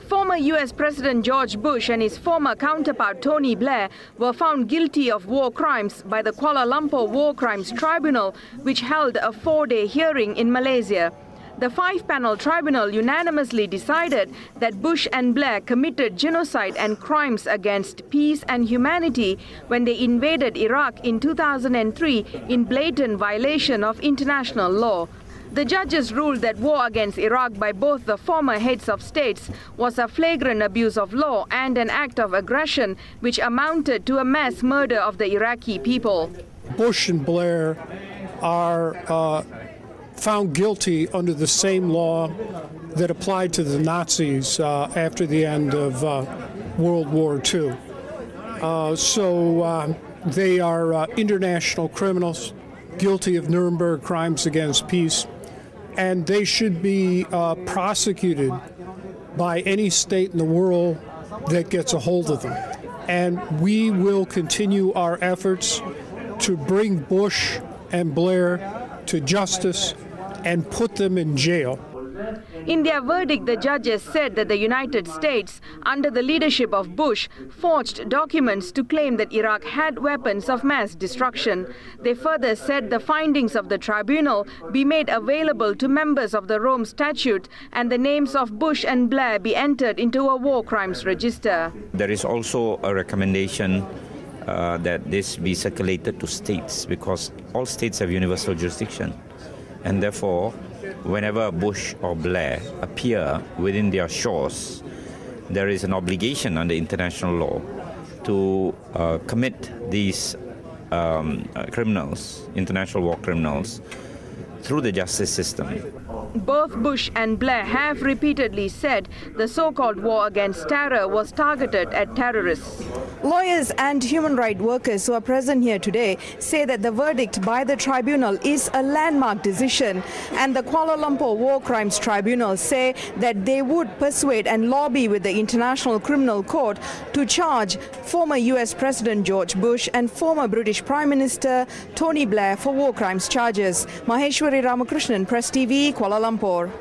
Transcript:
Former US President George Bush and his former counterpart Tony Blair were found guilty of war crimes by the Kuala Lumpur War Crimes Tribunal, which held a 4-day hearing in Malaysia. The 5-panel tribunal unanimously decided that Bush and Blair committed genocide and crimes against peace and humanity when they invaded Iraq in 2003 in blatant violation of international law. The judges ruled that war against Iraq by both the former heads of states was a flagrant abuse of law and an act of aggression which amounted to a mass murder of the Iraqi people. Bush and Blair are found guilty under the same law that applied to the Nazis after the end of World War II. They are international criminals, guilty of Nuremberg crimes against peace, and they should be prosecuted by any state in the world that gets a hold of them. And we will continue our efforts to bring Bush and Blair to justice and put them in jail. In their verdict, the judges said that the United States, under the leadership of Bush, forged documents to claim that Iraq had weapons of mass destruction. They further said the findings of the tribunal be made available to members of the Rome Statute and the names of Bush and Blair be entered into a war crimes register. There is also a recommendation that this be circulated to states because all states have universal jurisdiction. And therefore, whenever Bush or Blair appear within their shores, there is an obligation under international law to commit these criminals, international war criminals, through the justice system. Both Bush and Blair have repeatedly said the so-called war against terror was targeted at terrorists. Lawyers and human rights workers who are present here today say that the verdict by the tribunal is a landmark decision, and the Kuala Lumpur War Crimes Tribunal say that they would persuade and lobby with the International Criminal Court to charge former US President George Bush and former British Prime Minister Tony Blair for war crimes charges. Maheshwari Ramakrishnan, Press TV, Kuala Lumpur.